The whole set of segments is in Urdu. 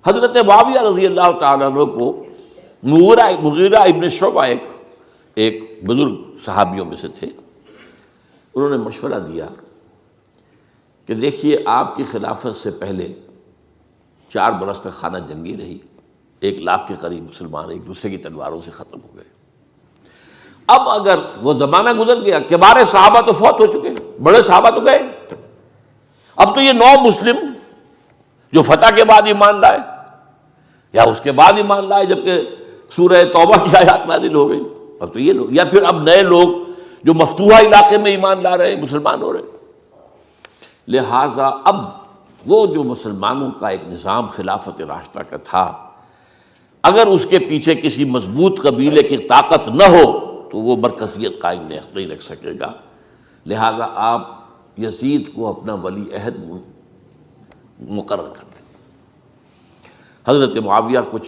حضرت معاویہ رضی اللہ تعالیٰ عنہ کو مغیرہ ابن شعبہ ایک بزرگ صحابیوں میں سے تھے، انہوں نے مشورہ دیا کہ دیکھیے آپ کی خلافت سے پہلے 4 برس تک خانہ جنگی رہی، 1 لاکھ کے قریب مسلمان ایک دوسرے کی تلواروں سے ختم ہو گئے۔ اب اگر وہ زمانہ گزر گیا، کبار صحابہ تو فوت ہو چکے، بڑے صحابہ تو گئے، اب تو یہ 9 مسلم جو فتح کے بعد ایمان لائے یا اس کے بعد ایمان لائے جبکہ سورہ توبہ کی آیات نازل ہو گئی، اب تو یہ لوگ، یا پھر اب نئے لوگ جو مفتوحہ علاقے میں ایمان لا رہے ہیں، مسلمان ہو رہے ہیں۔ لہٰذا اب وہ جو مسلمانوں کا ایک نظام خلافت راشدہ کا تھا، اگر اس کے پیچھے کسی مضبوط قبیلے کی طاقت نہ ہو تو وہ مرکزیت قائم نہیں رکھ سکے گا، لہٰذا آپ یزید کو اپنا ولی عہد مقرر کر دیں۔ حضرت معاویہ کچھ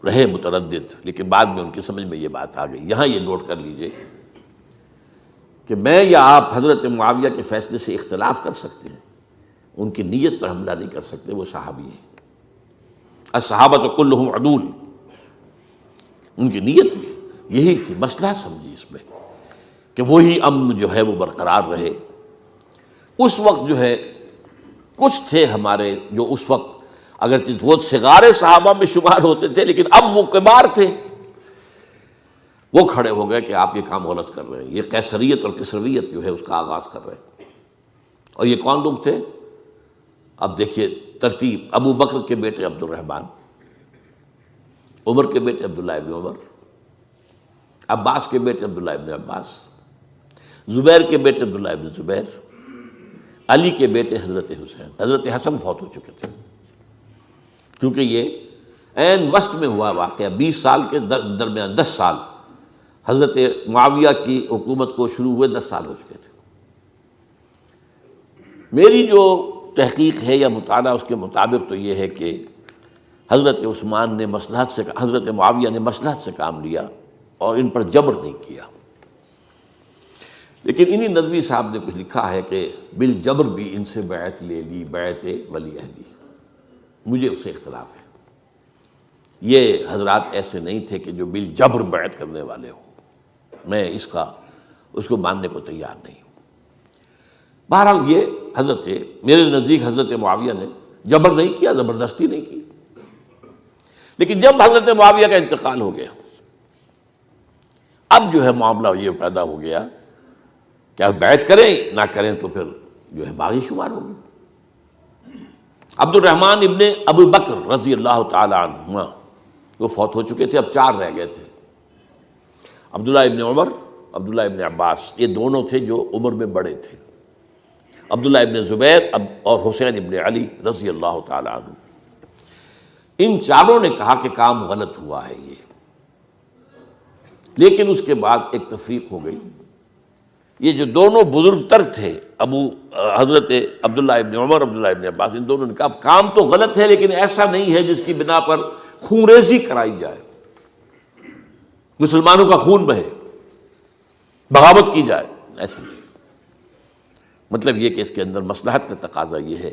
رہے متردد، لیکن بعد میں ان کی سمجھ میں یہ بات آ گئی۔ یہاں یہ نوٹ کر لیجئے کہ میں یا آپ حضرت معاویہ کے فیصلے سے اختلاف کر سکتے ہیں، ان کی نیت پر حملہ نہیں کر سکتے، وہ صحابی ہیں۔ الصحابۃ کلھم عدول، ان کی نیت یہی تھی، مسئلہ سمجھی اس میں کہ وہی امن جو ہے وہ برقرار رہے۔ اس وقت جو ہے کچھ تھے ہمارے جو اس وقت اگرچہ وہ صغار صحابہ میں شمار ہوتے تھے، لیکن اب وہ کبار تھے، وہ کھڑے ہو گئے کہ آپ یہ کام غلط کر رہے ہیں، یہ قیصریت اور کسرویت جو ہے اس کا آغاز کر رہے ہیں۔ اور یہ کون لوگ تھے؟ اب دیکھیے ترتیب: ابو بکر کے بیٹے عبد الرحمن، عمر کے بیٹے عبداللہ ابن عمر، عباس کے بیٹے عبداللہ ابن عباس، زبیر کے بیٹے عبداللہ ابن زبیر، علی کے بیٹے حضرت حسین۔ حضرت حسن فوت ہو چکے تھے، کیونکہ یہ عین وسط میں ہوا واقعہ، 20 سال کے درمیان 10 سال حضرت معاویہ کی حکومت کو شروع ہوئے 10 سال ہو چکے تھے۔ میری جو تحقیق ہے یا مطالعہ اس کے مطابق تو یہ ہے کہ حضرت عثمان نے مصلحت سے، حضرت معاویہ نے مصلحت سے کام لیا اور ان پر جبر نہیں کیا، لیکن انہی ندوی صاحب نے کچھ لکھا ہے کہ بالجبر بھی ان سے بیعت لے لی، بیعت ولی عہدی۔ مجھے اس سے اختلاف ہے، یہ حضرات ایسے نہیں تھے کہ جو بالجبر بیعت کرنے والے ہوں، میں اس کو ماننے کو تیار نہیں ہوں۔ بہرحال یہ حضرت، میرے نزدیک حضرت معاویہ نے جبر نہیں کیا، زبردستی نہیں کی، لیکن جب حضرت معاویہ کا انتقال ہو گیا، اب جو ہے معاملہ یہ پیدا ہو گیا کہ اب بیعت کریں نہ کریں تو پھر جو ہے باغی شمار ہوگی۔ عبد الرحمن ابن ابو بکر رضی اللہ تعالی عنہما وہ فوت ہو چکے تھے، اب 4 رہ گئے تھے، عبداللہ ابن عمر، عبداللہ ابن عباس، یہ دونوں تھے جو عمر میں بڑے تھے، عبداللہ ابن زبیر اور حسین ابن علی رضی اللہ تعالی عنہ۔ ان چاروں نے کہا کہ کام غلط ہوا ہے یہ، لیکن اس کے بعد ایک تفریق ہو گئی۔ یہ جو دونوں بزرگ تر تھے، حضرت عبداللہ ابن عمر، عبداللہ ابن عباس، ان دونوں نے کہا کام تو غلط ہے لیکن ایسا نہیں ہے جس کی بنا پر خونریزی کرائی جائے، مسلمانوں کا خون بہے، بغاوت کی جائے، ایسا نہیں۔ مطلب یہ کہ اس کے اندر مصلحت کا تقاضا یہ ہے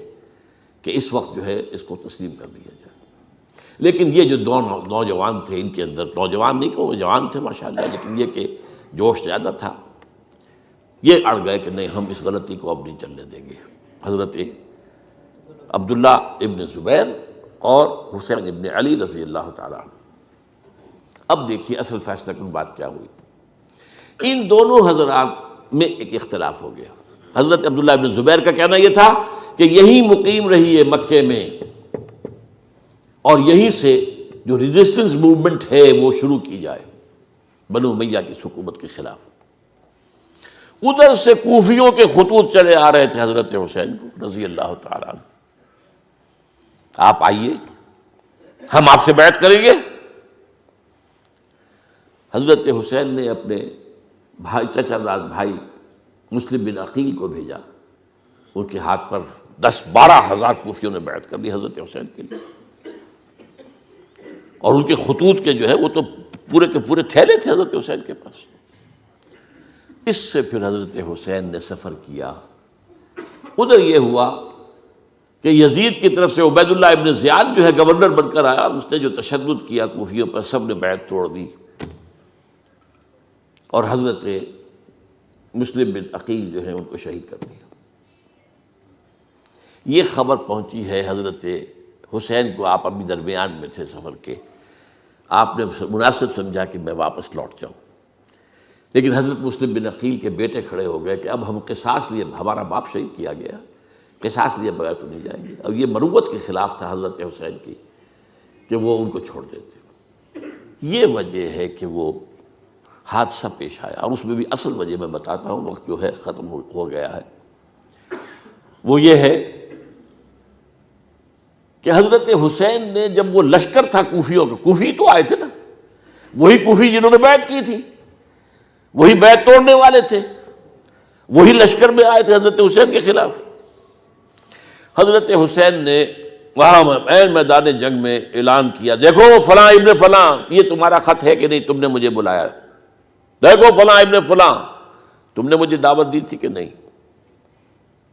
کہ اس وقت جو ہے اس کو تسلیم کر دیا جائے۔ لیکن یہ جو دو نوجوان تھے، ان کے اندر، نوجوان نہیں کہ وہ جوان تھے ماشاءاللہ، لیکن یہ کہ جوش زیادہ تھا، یہ اڑ گئے کہ نہیں، ہم اس غلطی کو اب نہیں چلنے دیں گے۔ حضرت عبداللہ ابن زبیر اور حسین ابن علی رضی اللہ تعالیٰ عنہ۔ اب دیکھیے اصل فیصلہ کن بات کیا ہوئی، ان دونوں حضرات میں ایک اختلاف ہو گیا۔ حضرت عبداللہ ابن زبیر کا کہنا یہ تھا کہ یہی مقیم رہیے مکے میں، اور یہیں سے جو ریزسٹنس موومنٹ ہے وہ شروع کی جائے بنو امیہ کی حکومت کے خلاف۔ ادھر سے کوفیوں کے خطوط چلے آ رہے تھے حضرت حسین کو رضی اللہ تعالیٰ عنہ، آپ آئیے، ہم آپ سے بیعت کریں گے۔ حضرت حسین نے اپنے بھائی، چچا زاد بھائی مسلم بن عقیل کو بھیجا، ان کے ہاتھ پر 10-12 ہزار کوفیوں نے بیعت کر دی حضرت حسین کے لیے، اور ان کے خطوط کے جو ہے وہ تو پورے کے پورے تھیلے تھے حضرت حسین کے پاس۔ اس سے پھر حضرت حسین نے سفر کیا۔ ادھر یہ ہوا کہ یزید کی طرف سے عبید اللہ ابن زیاد جو ہے گورنر بن کر آیا، اس نے جو تشدد کیا کوفیوں پر، سب نے بیعت توڑ دی اور حضرت مسلم بن عقیل جو ہے ان کو شہید کر دیا۔ یہ خبر پہنچی ہے حضرت حسین کو، آپ ابھی درمیان میں تھے سفر کے، آپ نے مناسب سمجھا کہ میں واپس لوٹ جاؤں، لیکن حضرت مسلم بن عقیل کے بیٹے کھڑے ہو گئے کہ اب ہم قصاص لیے، ہمارا باپ شہید کیا گیا، قصاص لیے بغیر تو نہیں جائیں گے۔ اب یہ مروت کے خلاف تھا حضرت حسین کی کہ وہ ان کو چھوڑ دیتے۔ یہ وجہ ہے کہ وہ حادثہ پیش آیا، اور اس میں بھی اصل وجہ میں بتاتا ہوں، وقت جو ہے ختم ہو گیا ہے۔ وہ یہ ہے کہ حضرت حسین نے جب وہ لشکر تھا کوفیوں کا، کوفی تو آئے تھے نا، وہی کوفی جنہوں نے بیعت کی تھی، وہی بیعت توڑنے والے تھے، وہی لشکر میں آئے تھے حضرت حسین کے خلاف۔ حضرت حسین نے وہاں عین میدان جنگ میں اعلان کیا، دیکھو فلاں ابن فلاں، یہ تمہارا خط ہے کہ نہیں، تم نے مجھے بلایا، دیکھو فلاں ابن فلاں، تم نے مجھے دعوت دی تھی کہ نہیں،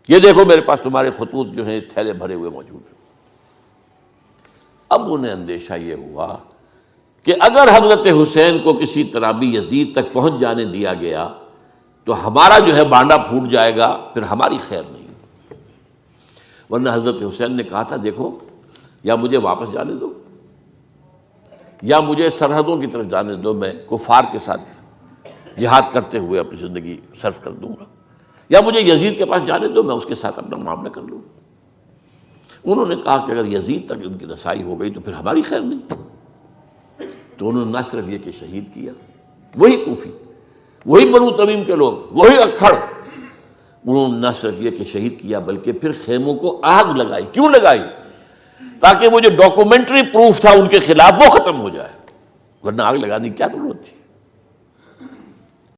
یہ دیکھو میرے پاس تمہارے خطوط جو ہیں تھیلے بھرے ہوئے موجود ہیں۔ اب انہیں اندیشہ یہ ہوا کہ اگر حضرت حسین کو کسی طرح بھی یزید تک پہنچ جانے دیا گیا تو ہمارا جو ہے بانڈا پھوٹ جائے گا، پھر ہماری خیر نہیں۔ ورنہ حضرت حسین نے کہا تھا، دیکھو یا مجھے واپس جانے دو، یا مجھے سرحدوں کی طرف جانے دو، میں کفار کے ساتھ جہاد کرتے ہوئے اپنی زندگی صرف کر دوں گا، یا مجھے یزید کے پاس جانے دو، میں اس کے ساتھ اپنا معاملہ کر لوں۔ انہوں نے کہا کہ اگر یزید تک ان کی رسائی ہو گئی تو پھر ہماری خیر نہیں۔ تو انہوں نے نہ صرف یہ کہ شہید کیا، وہی کوفی، وہی بنو تمیم کے لوگ، وہی اکھڑ، انہوں نے نہ صرف یہ کہ شہید کیا بلکہ پھر خیموں کو آگ لگائی۔ کیوں لگائی؟ تاکہ وہ جو ڈاکومنٹری پروف تھا ان کے خلاف وہ ختم ہو جائے، ورنہ آگ لگانے کی کیا ضرورت تھی؟